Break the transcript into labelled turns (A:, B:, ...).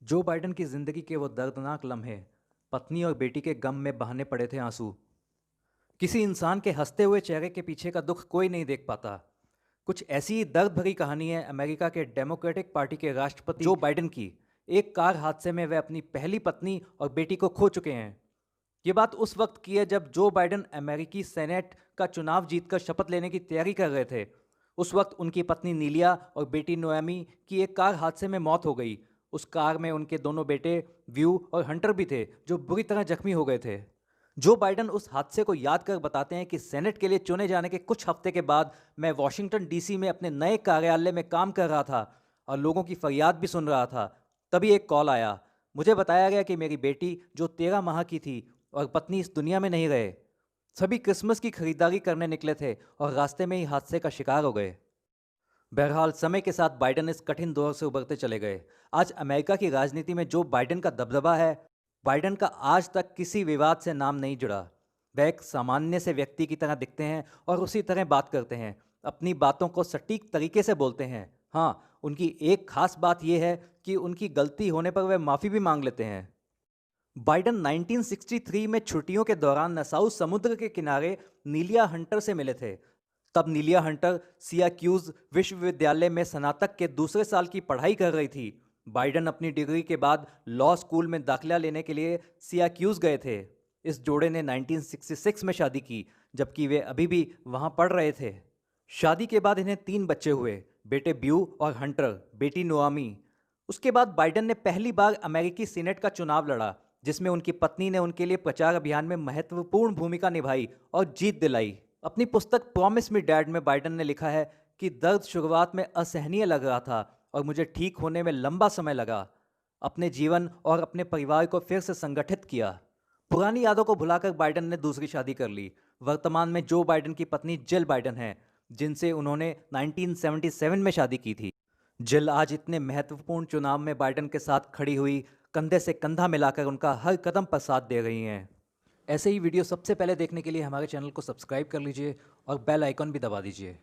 A: Joe Biden की जिंदगी के वो दर्दनाक लम्हे, पत्नी और बेटी के गम में बहाने पड़े थे आंसू। किसी इंसान के हंसते हुए चेहरे के पीछे का दुख कोई नहीं देख पाता। कुछ ऐसी ही दर्द भरी कहानी है अमेरिका के डेमोक्रेटिक पार्टी के राष्ट्रपति जो बाइडेन की। एक कार हादसे में वे अपनी पहली पत्नी और बेटी को खो चुके हैं। ये बात उस वक्त की है जब जो बाइडेन अमेरिकी सेनेट का चुनाव जीतकर शपथ लेने की तैयारी कर रहे थे। उस वक्त उनकी पत्नी नीलिया और बेटी नोएमी की एक कार हादसे में मौत हो गई। उस कार में उनके दोनों बेटे व्यू और हंटर भी थे, जो बुरी तरह जख्मी हो गए थे। जो बाइडेन उस हादसे को याद कर बताते हैं कि सेनेट के लिए चुने जाने के कुछ हफ्ते के बाद मैं वॉशिंगटन डीसी में अपने नए कार्यालय में काम कर रहा था और लोगों की फरियाद भी सुन रहा था। तभी एक कॉल आया। मुझे बताया गया कि मेरी बेटी, जो 13 माह की थी, और पत्नी इस दुनिया में नहीं रहे। सभी क्रिसमस की खरीदारी करने निकले थे और रास्ते में ही हादसे का शिकार हो गए। बहरहाल समय के साथ बाइडेन इस कठिन दौर से उभरते चले गए। आज अमेरिका की राजनीति में जो बाइडेन का दबदबा है, बाइडेन का आज तक किसी विवाद से नाम नहीं जुड़ा। वह एक सामान्य से व्यक्ति की तरह दिखते हैं और उसी तरह बात करते हैं। अपनी बातों को सटीक तरीके से बोलते हैं। हाँ, उनकी एक खास बात यह है कि उनकी गलती होने पर वे माफ़ी भी मांग लेते हैं। बाइडेन 1963 में छुट्टियों के दौरान नसाउ समुद्र के किनारे नीलिया हंटर से मिले थे। तब नीलिया हंटर सियाक्यूज विश्वविद्यालय में स्नातक के दूसरे साल की पढ़ाई कर रही थी। बाइडेन अपनी डिग्री के बाद लॉ स्कूल में दाखिला लेने के लिए सियाक्यूज गए थे। इस जोड़े ने 1966 में शादी की, जबकि वे अभी भी वहां पढ़ रहे थे। शादी के बाद इन्हें 3 बच्चे हुए, बेटे ब्यू और हंटर, बेटी नोआमी। उसके बाद बाइडेन ने पहली बार अमेरिकी सीनेट का चुनाव लड़ा, जिसमें उनकी पत्नी ने उनके लिए प्रचार अभियान में महत्वपूर्ण भूमिका निभाई और जीत दिलाई। अपनी पुस्तक प्रॉमिस मी डैड में बाइडेन ने लिखा है कि दर्द शुरुआत में असहनीय लग रहा था और मुझे ठीक होने में लंबा समय लगा। अपने जीवन और अपने परिवार को फिर से संगठित किया। पुरानी यादों को भुलाकर बाइडेन ने दूसरी शादी कर ली। वर्तमान में जो बाइडेन की पत्नी जिल बाइडेन है, जिनसे उन्होंने 1977 में शादी की थी। जिल आज इतने महत्वपूर्ण चुनाव में बाइडेन के साथ खड़ी हुई, कंधे से कंधा मिलाकर उनका हर कदम पर साथ दे रही हैं। ऐसे ही वीडियो सबसे पहले देखने के लिए हमारे चैनल को सब्सक्राइब कर लीजिए और बेल आइकॉन भी दबा दीजिए।